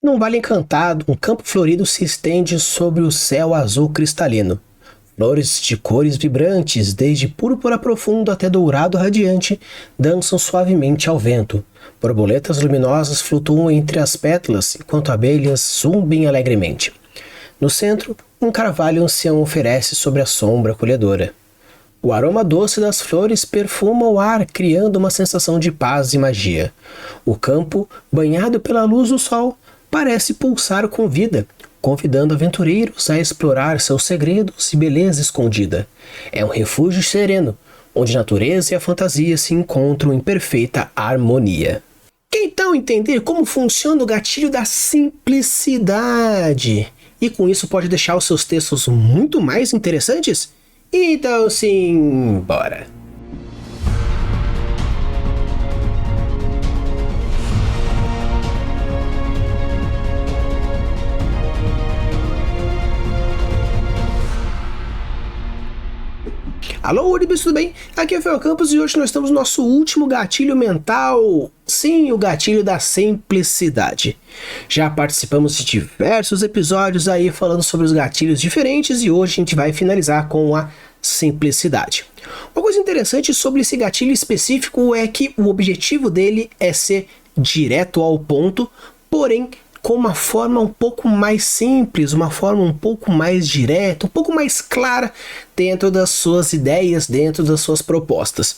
Num vale encantado, um campo florido se estende sobre o céu azul cristalino. Flores de cores vibrantes, desde púrpura profundo até dourado radiante, dançam suavemente ao vento. Borboletas luminosas flutuam entre as pétalas, enquanto abelhas zumbem alegremente. No centro, um carvalho ancião oferece sobre a sombra acolhedora. O aroma doce das flores perfuma o ar, criando uma sensação de paz e magia. O campo, banhado pela luz do sol, parece pulsar com vida, convidando aventureiros a explorar seus segredos e beleza escondida. É um refúgio sereno, onde a natureza e a fantasia se encontram em perfeita harmonia. Quer então entender como funciona o gatilho da simplicidade? E com isso pode deixar os seus textos muito mais interessantes? Então sim, bora! Alô, Uribis, tudo bem? Aqui é o Fel Campos e hoje nós estamos no nosso último gatilho mental. Sim, o gatilho da simplicidade. Já participamos de diversos episódios aí falando sobre os gatilhos diferentes e hoje a gente vai finalizar com a simplicidade. Uma coisa interessante sobre esse gatilho específico é que o objetivo dele é ser direto ao ponto, porém com uma forma um pouco mais simples, uma forma um pouco mais direta, um pouco mais clara dentro das suas ideias, dentro das suas propostas.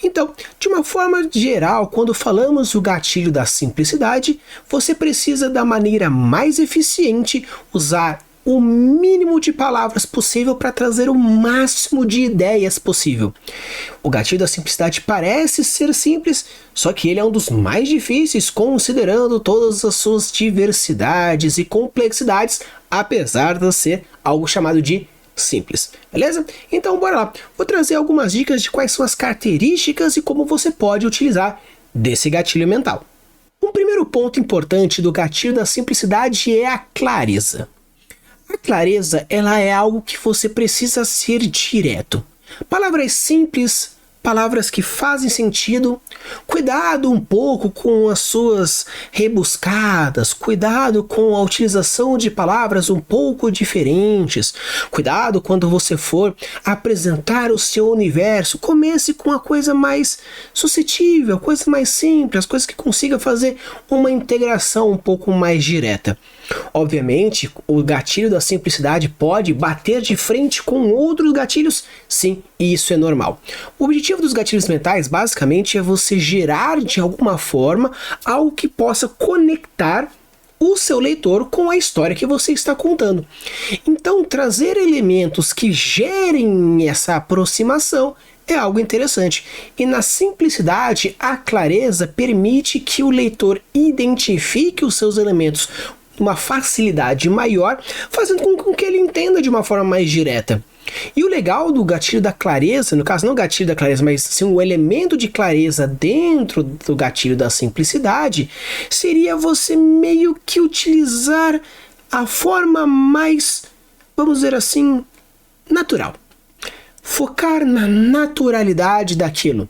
Então, de uma forma geral, quando falamos do gatilho da simplicidade, você precisa da maneira mais eficiente usar o mínimo de palavras possível para trazer o máximo de ideias possível. O gatilho da simplicidade parece ser simples, só que ele é um dos mais difíceis, considerando todas as suas diversidades e complexidades, apesar de ser algo chamado de simples, beleza? Então bora lá, vou trazer algumas dicas de quais são as características e como você pode utilizar desse gatilho mental. Um primeiro ponto importante do gatilho da simplicidade é a clareza. A clareza, ela é algo que você precisa ser direto. Palavras simples, palavras que fazem sentido. Cuidado um pouco com as suas rebuscadas, cuidado com a utilização de palavras um pouco diferentes. Cuidado quando você for apresentar o seu universo. Comece com a coisa mais suscetível, a coisa mais simples, as coisas que consiga fazer uma integração um pouco mais direta. Obviamente, o gatilho da simplicidade pode bater de frente com outros gatilhos, sim, e isso é normal. O objetivo dos gatilhos mentais, basicamente, é você gerar de alguma forma algo que possa conectar o seu leitor com a história que você está contando. Então, trazer elementos que gerem essa aproximação é algo interessante. E na simplicidade, a clareza permite que o leitor identifique os seus elementos uma facilidade maior, fazendo com que ele entenda de uma forma mais direta. E o legal do gatilho da clareza, no caso não o gatilho da clareza, mas sim o elemento de clareza dentro do gatilho da simplicidade, seria você meio que utilizar a forma mais, vamos dizer assim, natural. Focar na naturalidade daquilo.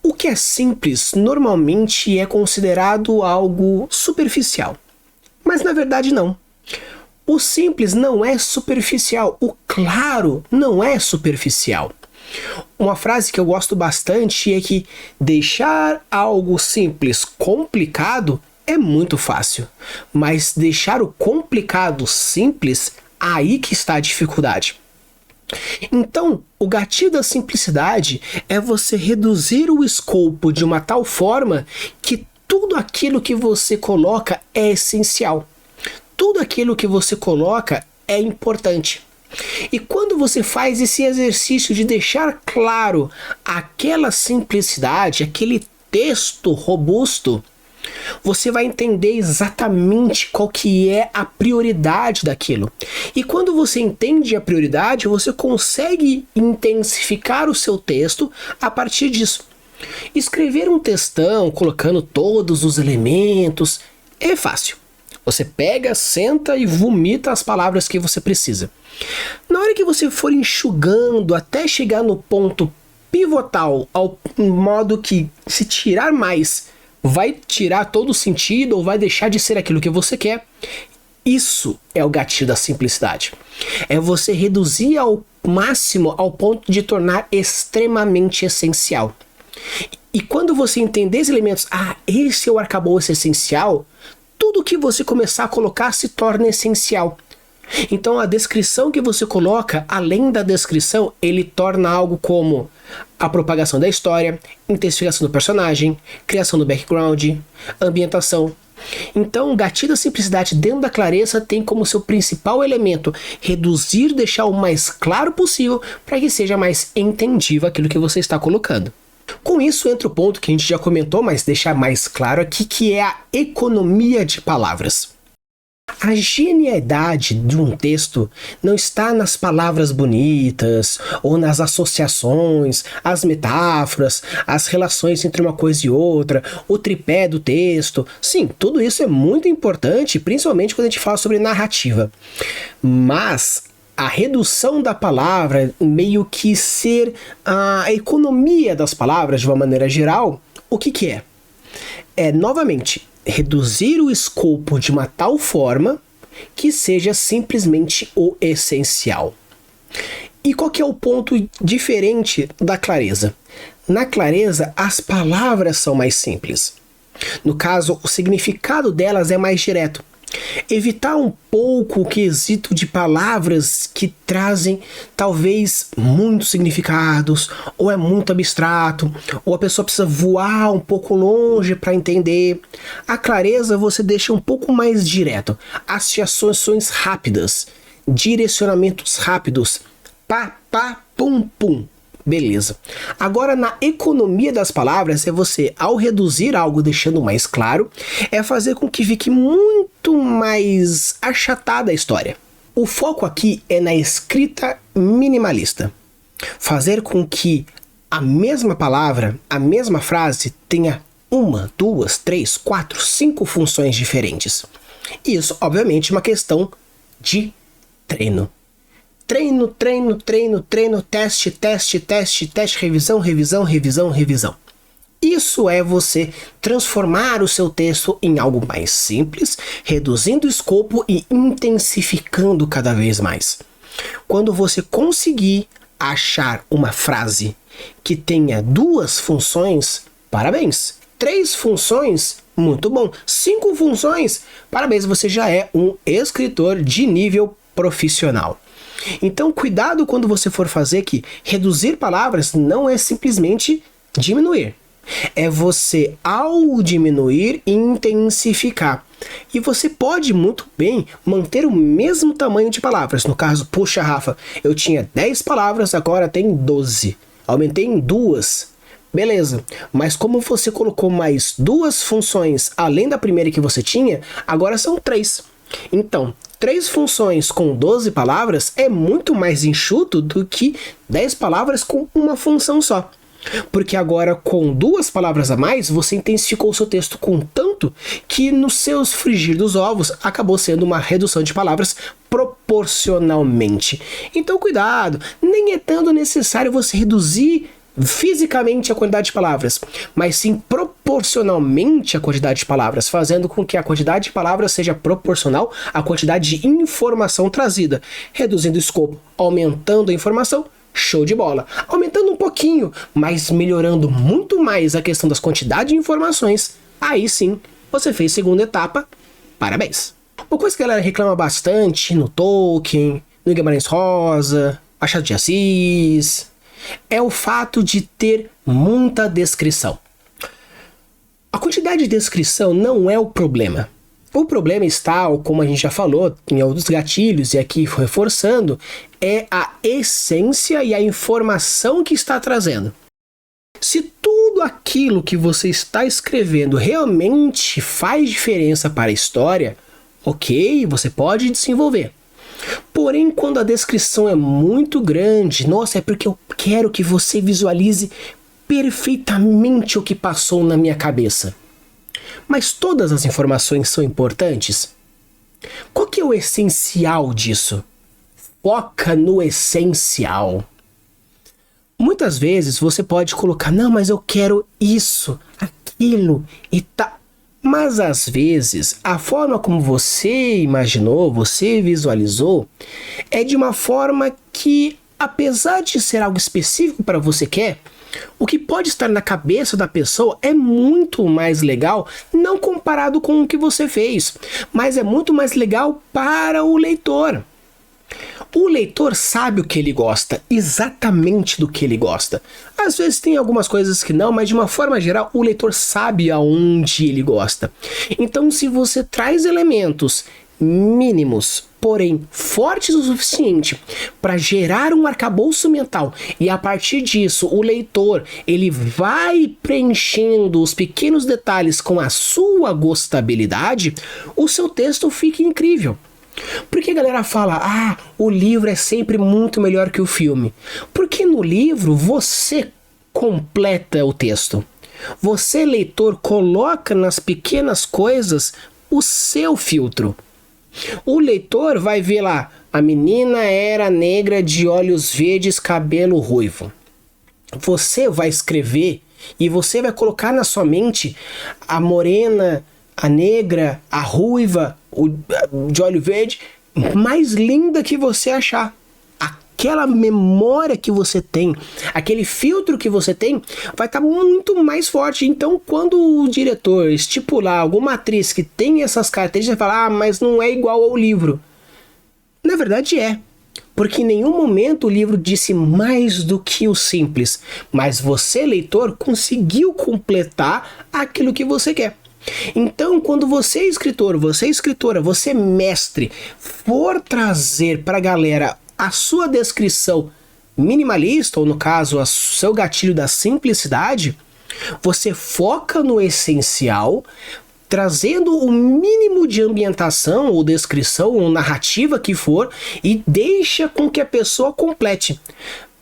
O que é simples normalmente é considerado algo superficial. Mas na verdade não. O simples não é superficial, o claro não é superficial. Uma frase que eu gosto bastante é que deixar algo simples complicado é muito fácil, mas deixar o complicado simples, aí que está a dificuldade. Então, o gatilho da simplicidade é você reduzir o escopo de uma tal forma que tudo aquilo que você coloca é essencial. Tudo aquilo que você coloca é importante. E quando você faz esse exercício de deixar claro aquela simplicidade, aquele texto robusto, você vai entender exatamente qual que é a prioridade daquilo. E quando você entende a prioridade, você consegue intensificar o seu texto a partir disso. Escrever um textão colocando todos os elementos é fácil. Você pega, senta e vomita as palavras que você precisa. Na hora que você for enxugando até chegar no ponto pivotal, ao modo que se tirar mais vai tirar todo o sentido ou vai deixar de ser aquilo que você quer. Isso é o gatilho da simplicidade. É você reduzir ao máximo ao ponto de tornar extremamente essencial. E quando você entender esses elementos, esse é o arcabouço essencial, tudo que você começar a colocar se torna essencial. Então a descrição que você coloca, além da descrição, ele torna algo como a propagação da história, intensificação do personagem, criação do background, ambientação. Então o gatilho da simplicidade dentro da clareza tem como seu principal elemento reduzir, deixar o mais claro possível para que seja mais entendível aquilo que você está colocando. Com isso entra o ponto que a gente já comentou, mas deixar mais claro aqui, que é a economia de palavras. A genialidade de um texto não está nas palavras bonitas, ou nas associações, as metáforas, as relações entre uma coisa e outra, o tripé do texto. Sim, tudo isso é muito importante, principalmente quando a gente fala sobre narrativa. Mas a redução da palavra, meio que ser a economia das palavras de uma maneira geral, o que é? É, novamente, reduzir o escopo de uma tal forma que seja simplesmente o essencial. E qual que é o ponto diferente da clareza? Na clareza, as palavras são mais simples. No caso, o significado delas é mais direto. Evitar um pouco o quesito de palavras que trazem talvez muitos significados, ou é muito abstrato, ou a pessoa precisa voar um pouco longe para entender. A clareza você deixa um pouco mais direto, associações rápidas, direcionamentos rápidos, pá, pá, pum, pum. Beleza. Agora, na economia das palavras, é você, ao reduzir algo deixando mais claro, é fazer com que fique muito mais achatada a história. O foco aqui é na escrita minimalista. Fazer com que a mesma palavra, a mesma frase, tenha 1, 2, 3, 4, 5 funções diferentes. Isso, obviamente, é uma questão de treino. Treino, treino, treino, treino, teste, teste, teste, teste, revisão, revisão, revisão, revisão. Isso é você transformar o seu texto em algo mais simples, reduzindo o escopo e intensificando cada vez mais. Quando você conseguir achar uma frase que tenha 2 funções, parabéns. 3 funções, muito bom. 5 funções, parabéns, você já é um escritor de nível profissional. Então, cuidado quando você for fazer que reduzir palavras não é simplesmente diminuir. É você, ao diminuir, intensificar. E você pode muito bem manter o mesmo tamanho de palavras. No caso, puxa, Rafa, eu tinha 10 palavras, agora tem 12. Aumentei em 2. Beleza, mas como você colocou mais 2 funções além da primeira que você tinha, agora são 3. Então, 3 funções com 12 palavras é muito mais enxuto do que 10 palavras com uma função só. Porque agora, com 2 palavras a mais, você intensificou o seu texto com tanto que nos seus frigir dos ovos acabou sendo uma redução de palavras proporcionalmente. Então, cuidado, nem é tanto necessário você reduzir fisicamente a quantidade de palavras, mas sim proporcionalmente a quantidade de palavras, fazendo com que a quantidade de palavras seja proporcional à quantidade de informação trazida, reduzindo o escopo, aumentando a informação, show de bola. Aumentando um pouquinho, mas melhorando muito mais a questão das quantidades de informações, aí sim, você fez segunda etapa, parabéns. Uma coisa que a galera reclama bastante no Tolkien, no Guimarães Rosa, Machado de Assis, é o fato de ter muita descrição. A quantidade de descrição não é o problema. O problema está, como a gente já falou, em outros gatilhos, e aqui reforçando, é a essência e a informação que está trazendo. Se tudo aquilo que você está escrevendo realmente faz diferença para a história, ok, você pode desenvolver. Porém, quando a descrição é muito grande, nossa, é porque eu quero que você visualize perfeitamente o que passou na minha cabeça. Mas todas as informações são importantes? Qual que é o essencial disso? Foca no essencial. Muitas vezes você pode colocar, não, mas eu quero isso, aquilo e tá. Mas às vezes, a forma como você imaginou, você visualizou, é de uma forma que, apesar de ser algo específico para você quer, o que pode estar na cabeça da pessoa é muito mais legal, não comparado com o que você fez, mas é muito mais legal para o leitor. O leitor sabe o que ele gosta, exatamente do que ele gosta. Às vezes tem algumas coisas que não, mas de uma forma geral o leitor sabe aonde ele gosta. Então, se você traz elementos mínimos, porém fortes o suficiente para gerar um arcabouço mental, e a partir disso o leitor ele vai preenchendo os pequenos detalhes com a sua gostabilidade, o seu texto fica incrível. Porque a galera fala, o livro é sempre muito melhor que o filme? Porque no livro você completa o texto. Você, leitor, coloca nas pequenas coisas o seu filtro. O leitor vai ver lá, a menina era negra de olhos verdes, cabelo ruivo. Você vai escrever e você vai colocar na sua mente a morena, a negra, a ruiva, de olho verde, mais linda que você achar. Aquela memória que você tem, aquele filtro que você tem, vai estar muito mais forte. Então, quando o diretor estipular alguma atriz que tem essas características, vai falar, mas não é igual ao livro. Na verdade é. Porque em nenhum momento o livro disse mais do que o simples. Mas você, leitor, conseguiu completar aquilo que você quer. Então, quando você, escritor, você, escritora, você, mestre, for trazer para a galera a sua descrição minimalista, ou no caso, o seu gatilho da simplicidade, você foca no essencial, trazendo o mínimo de ambientação, ou descrição, ou narrativa que for, e deixa com que a pessoa complete.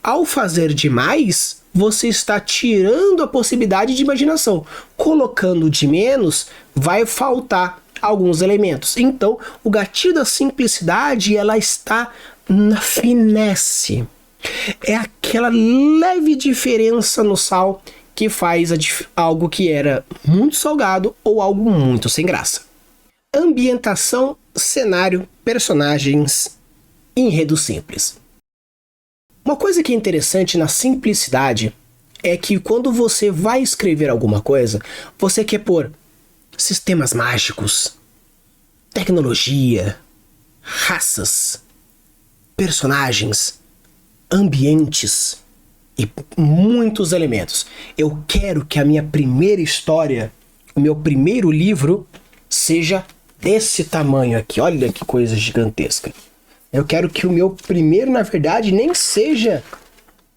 Ao fazer demais, você está tirando a possibilidade de imaginação. Colocando de menos, vai faltar alguns elementos. Então, o gatilho da simplicidade, ela está na finesse. É aquela leve diferença no sal que faz algo que era muito salgado ou algo muito sem graça. Ambientação, cenário, personagens, enredo simples. Uma coisa que é interessante na simplicidade é que quando você vai escrever alguma coisa, você quer pôr sistemas mágicos, tecnologia, raças, personagens, ambientes e muitos elementos. Eu quero que a minha primeira história, o meu primeiro livro, seja desse tamanho aqui. Olha que coisa gigantesca. Eu quero que o meu primeiro, na verdade, nem seja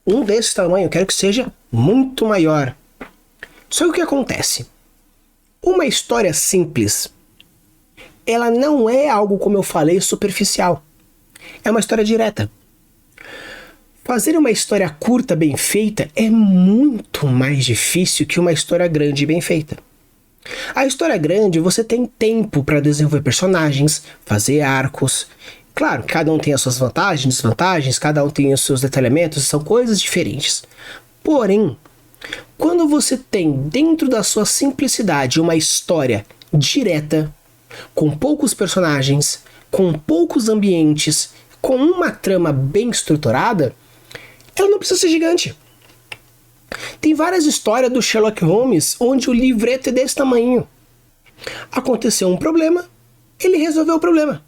um desse tamanho. Eu quero que seja muito maior. Só que o que acontece? Uma história simples, ela não é algo, como eu falei, superficial. É uma história direta. Fazer uma história curta bem feita é muito mais difícil que uma história grande bem feita. A história grande, você tem tempo para desenvolver personagens, fazer arcos. Claro, cada um tem as suas vantagens, desvantagens, cada um tem os seus detalhamentos, são coisas diferentes. Porém, quando você tem dentro da sua simplicidade uma história direta, com poucos personagens, com poucos ambientes, com uma trama bem estruturada, ela não precisa ser gigante. Tem várias histórias do Sherlock Holmes onde o livreto é desse tamanho. Aconteceu um problema, ele resolveu o problema.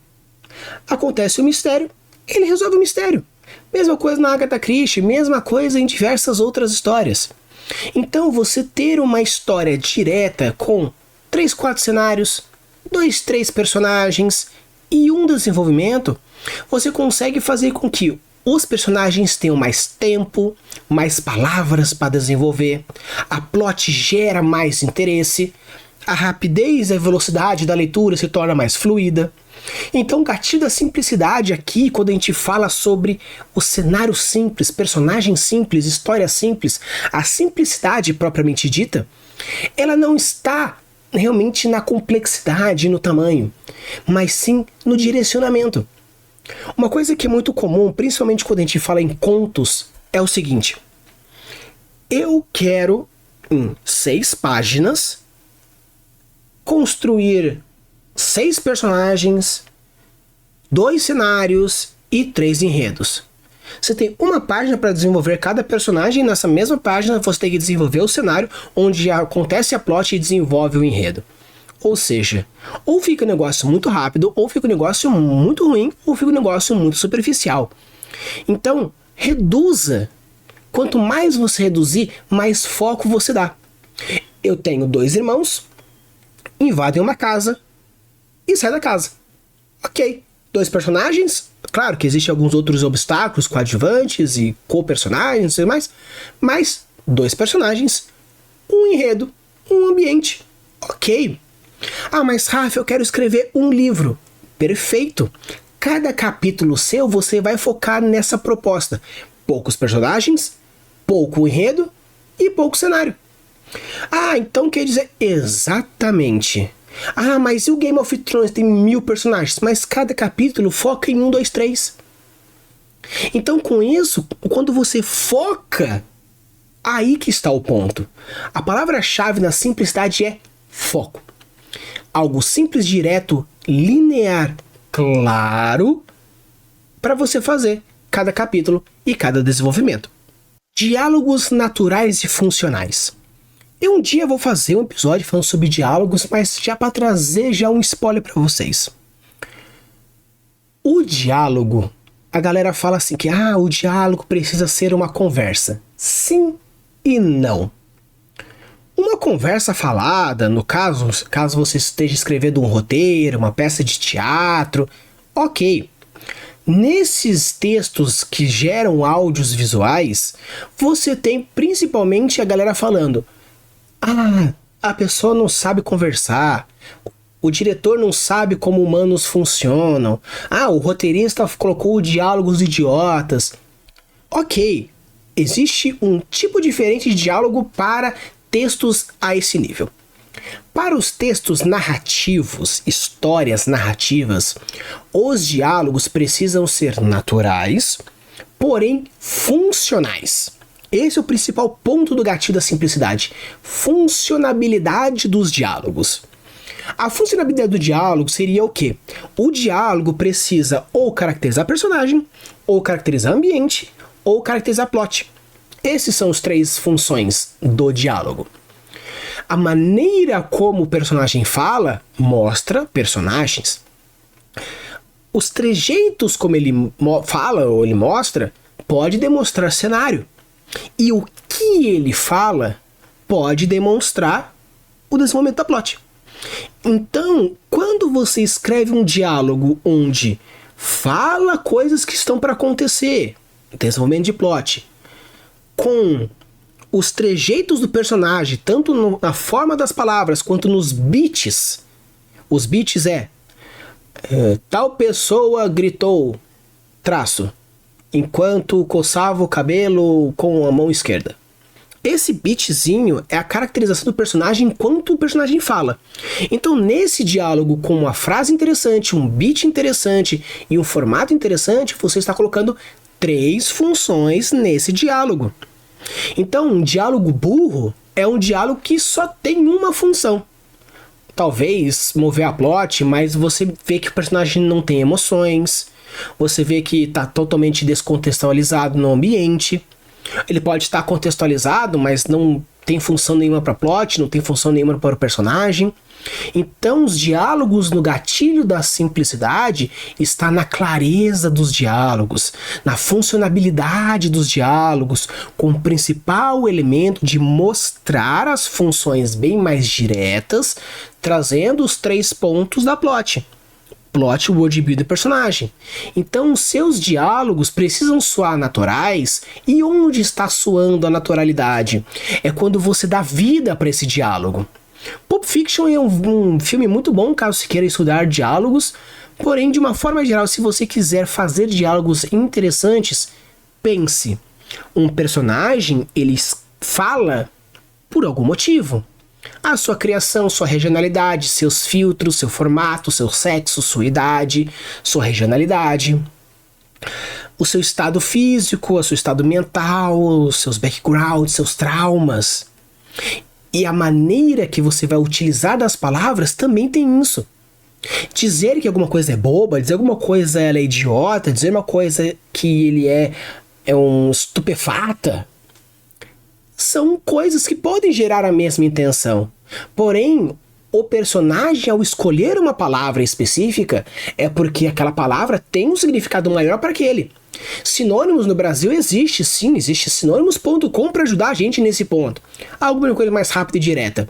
Acontece um mistério, ele resolve o mistério. Mesma coisa na Agatha Christie, mesma coisa em diversas outras histórias. Então, você ter uma história direta com 3, 4 cenários, 2, 3 personagens e um desenvolvimento, você consegue fazer com que os personagens tenham mais tempo, mais palavras para desenvolver, a plot gera mais interesse, a rapidez e a velocidade da leitura se torna mais fluida. Então, o gatilho da simplicidade aqui, quando a gente fala sobre o cenário simples, personagem simples, história simples, a simplicidade propriamente dita, ela não está realmente na complexidade, no tamanho, mas sim no direcionamento. Uma coisa que é muito comum, principalmente quando a gente fala em contos, é o seguinte: eu quero em 6 páginas, construir 6 personagens, 2 cenários e 3 enredos. Você tem uma página para desenvolver cada personagem, e nessa mesma página você tem que desenvolver o cenário onde acontece a plot e desenvolve o enredo. Ou seja, ou fica um negócio muito rápido, ou fica um negócio muito ruim, ou fica um negócio muito superficial. Então, reduza. Quanto mais você reduzir, mais foco você dá. Eu tenho 2 irmãos, invadem uma casa e saem da casa. Ok, 2 personagens. Claro que existem alguns outros obstáculos coadjuvantes e co-personagens, não sei mais, mas 2 personagens, um enredo, um ambiente. Ok. Ah, mas Rafa, eu quero escrever um livro. Perfeito. Cada capítulo seu você vai focar nessa proposta. Poucos personagens, pouco enredo e pouco cenário. Ah, então quer dizer exatamente. Ah, mas e o Game of Thrones tem 1000 personagens, mas cada capítulo foca em 1, 2, 3. Então com isso, quando você foca, aí que está o ponto. A palavra-chave na simplicidade é foco. Algo simples, direto, linear, claro, para você fazer cada capítulo e cada desenvolvimento. Diálogos naturais e funcionais. Eu um dia vou fazer um episódio falando sobre diálogos, mas já para trazer já um spoiler para vocês. O diálogo, a galera fala assim que o diálogo precisa ser uma conversa. Sim e não. Uma conversa falada, no caso você esteja escrevendo um roteiro, uma peça de teatro, ok. Nesses textos que geram áudios visuais, você tem principalmente a galera falando: a pessoa não sabe conversar, o diretor não sabe como humanos funcionam, o roteirista colocou diálogos idiotas. Ok, existe um tipo diferente de diálogo para textos a esse nível. Para os textos narrativos, histórias narrativas, os diálogos precisam ser naturais, porém funcionais. Esse é o principal ponto do gatilho da simplicidade. Funcionabilidade dos diálogos. A funcionabilidade do diálogo seria o quê? O diálogo precisa ou caracterizar personagem, ou caracterizar ambiente, ou caracterizar plot. Esses são os 3 funções do diálogo. A maneira como o personagem fala mostra personagens. Os trejeitos como ele fala ou ele mostra pode demonstrar cenário. E o que ele fala pode demonstrar o desenvolvimento da plot. Então, quando você escreve um diálogo onde fala coisas que estão para acontecer, desenvolvimento de plot, com os trejeitos do personagem, tanto na forma das palavras quanto nos beats. Os beats tal pessoa gritou, traço, enquanto coçava o cabelo com a mão esquerda. Esse beatzinho é a caracterização do personagem enquanto o personagem fala. Então, nesse diálogo com uma frase interessante, um beat interessante e um formato interessante, você está colocando 3 funções nesse diálogo. Então, um diálogo burro é um diálogo que só tem uma função. Talvez mover a plot, mas você vê que o personagem não tem emoções, você vê que está totalmente descontextualizado no ambiente. Ele pode estar contextualizado, mas não tem função nenhuma para plot, não tem função nenhuma para o personagem. Então, os diálogos no gatilho da simplicidade está na clareza dos diálogos, na funcionabilidade dos diálogos, com o principal elemento de mostrar as funções bem mais diretas, trazendo os 3 pontos da plot. Plot, worldbuild e personagem. Então, os seus diálogos precisam soar naturais. E onde está soando a naturalidade? É quando você dá vida para esse diálogo. Pulp Fiction é um filme muito bom caso você queira estudar diálogos, porém, de uma forma geral, se você quiser fazer diálogos interessantes, pense, um personagem, ele fala por algum motivo. A sua criação, sua regionalidade, seus filtros, seu formato, seu sexo, sua idade, sua regionalidade, o seu estado físico, o seu estado mental, os seus backgrounds, seus traumas. E a maneira que você vai utilizar das palavras também tem isso. Dizer que alguma coisa é boba, dizer alguma coisa ela é idiota, dizer uma coisa que ele é um estupefata, são coisas que podem gerar a mesma intenção. Porém, o personagem, ao escolher uma palavra específica, é porque aquela palavra tem um significado maior para aquele. Sinônimos no Brasil existe, sim, existe sinônimos.com para ajudar a gente nesse ponto. Alguma coisa mais rápida e direta.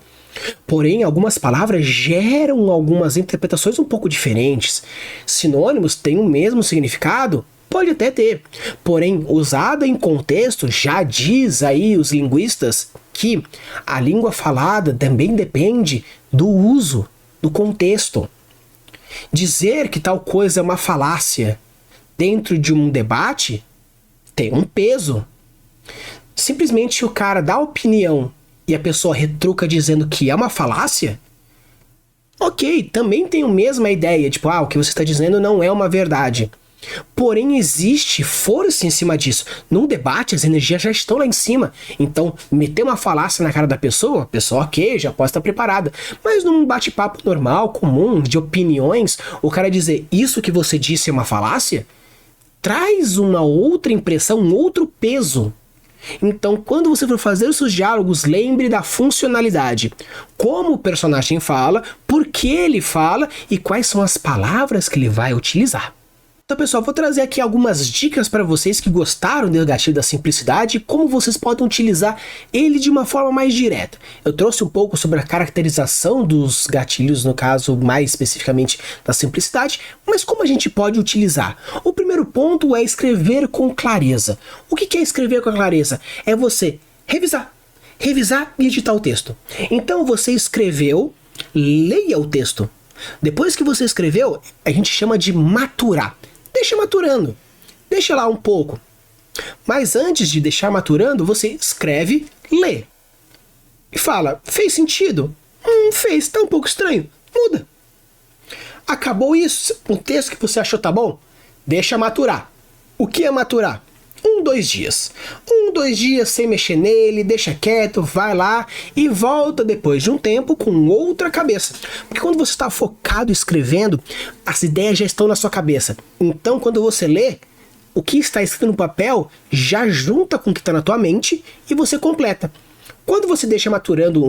Porém, algumas palavras geram algumas interpretações um pouco diferentes. Sinônimos têm o mesmo significado? Pode até ter. Porém, usada em contexto, já diz aí os linguistas que a língua falada também depende do uso, do contexto. Dizer que tal coisa é uma falácia dentro de um debate tem um peso. Simplesmente o cara dá opinião e a pessoa retruca dizendo que é uma falácia, ok, também tem a mesma ideia, tipo, o que você está dizendo não é uma verdade. Porém, existe força em cima disso. Num debate, as energias já estão lá em cima. Então, meter uma falácia na cara da pessoa, a pessoa, ok, já pode estar preparada. Mas num bate-papo normal, comum, de opiniões, o cara dizer isso que você disse é uma falácia, traz uma outra impressão, um outro peso. Então, quando você for fazer os seus diálogos, lembre da funcionalidade. Como o personagem fala, por que ele fala e quais são as palavras que ele vai utilizar. Então, pessoal, vou trazer aqui algumas dicas para vocês que gostaram do gatilho da simplicidade e como vocês podem utilizar ele de uma forma mais direta. Eu trouxe um pouco sobre a caracterização dos gatilhos, no caso, mais especificamente da simplicidade, mas como a gente pode utilizar? O primeiro ponto é escrever com clareza. O que é escrever com clareza? É você revisar e editar o texto. Então, você escreveu, leia o texto. Depois que você escreveu, a gente chama de maturar. Deixa maturando, deixa lá um pouco. Mas antes de deixar maturando, você escreve, lê. E fala, fez sentido? Fez, tá um pouco estranho. Muda. Acabou isso? O texto que você achou tá bom? Deixa maturar. O que é maturar? 2 dias. 2 dias sem mexer nele, deixa quieto, vai lá e volta depois de um tempo com outra cabeça. Porque quando você está focado escrevendo, as ideias já estão na sua cabeça. Então, quando você lê, o que está escrito no papel já junta com o que está na tua mente e você completa. Quando você deixa maturando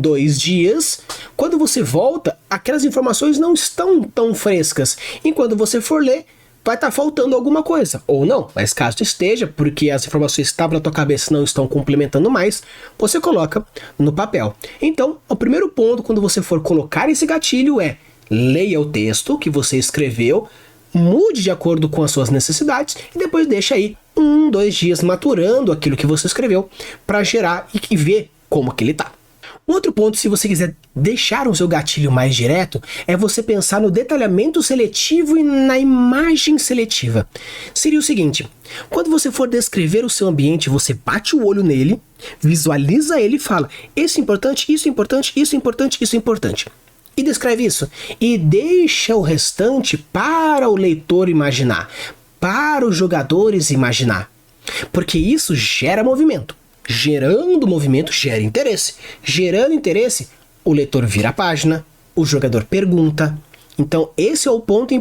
2 dias, quando você volta, aquelas informações não estão tão frescas. E quando você for ler, vai estar faltando alguma coisa, ou não, mas caso esteja, porque as informações que estavam na tua cabeça não estão complementando mais, você coloca no papel. Então, o primeiro ponto quando você for colocar esse gatilho é, leia o texto que você escreveu, mude de acordo com as suas necessidades e depois deixa aí 2 dias maturando aquilo que você escreveu para gerar e ver como que ele tá. Outro ponto, se você quiser deixar o seu gatilho mais direto, é você pensar no detalhamento seletivo e na imagem seletiva. Seria o seguinte, quando você for descrever o seu ambiente, você bate o olho nele, visualiza ele e fala, isso é importante, isso é importante, isso é importante, isso é importante. E descreve isso. E deixa o restante para o leitor imaginar, para os jogadores imaginar. Porque isso gera movimento. Gerando movimento, gera interesse. Gerando interesse, o leitor vira a página, o jogador pergunta. Então, esse é o ponto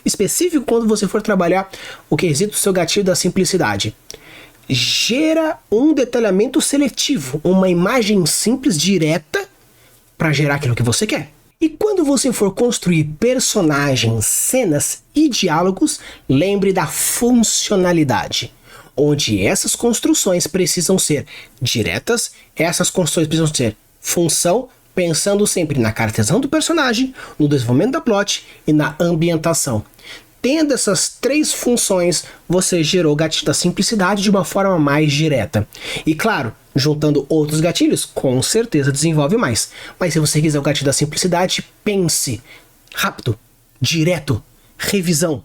específico quando você for trabalhar o quesito do seu gatilho da simplicidade. Gera um detalhamento seletivo, uma imagem simples, direta, para gerar aquilo que você quer. E quando você for construir personagens, cenas e diálogos, lembre da funcionalidade. Onde essas construções precisam ser diretas, essas construções precisam ter função, pensando sempre na caracterização do personagem, no desenvolvimento da plot e na ambientação. Tendo essas 3 funções, você gerou o gatilho da simplicidade de uma forma mais direta. E claro, juntando outros gatilhos, com certeza desenvolve mais. Mas se você quiser o gatilho da simplicidade, pense rápido, direto, revisão,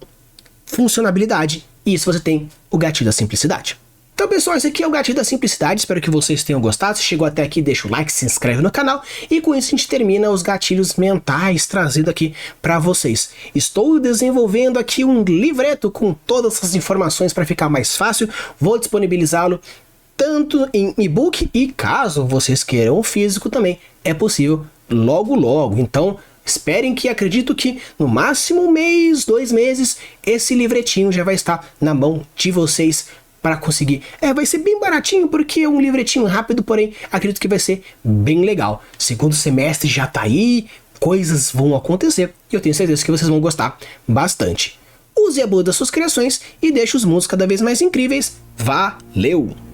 funcionabilidade. E isso você tem o gatilho da simplicidade. Então, pessoal, esse aqui é o gatilho da simplicidade. Espero que vocês tenham gostado. Se chegou até aqui, deixa o like, se inscreve no canal. E com isso a gente termina os gatilhos mentais trazidos aqui para vocês. Estou desenvolvendo aqui um livreto com todas essas informações para ficar mais fácil. Vou disponibilizá-lo tanto em e-book e, caso vocês queiram o físico também, é possível logo logo. Então esperem, que acredito que no máximo 1 mês, 2 meses, esse livretinho já vai estar na mão de vocês para conseguir. Vai ser bem baratinho, porque é um livretinho rápido, porém acredito que vai ser bem legal. Segundo semestre já tá aí, coisas vão acontecer e eu tenho certeza que vocês vão gostar bastante. Use a boa das suas criações e deixe os mundos cada vez mais incríveis. Valeu!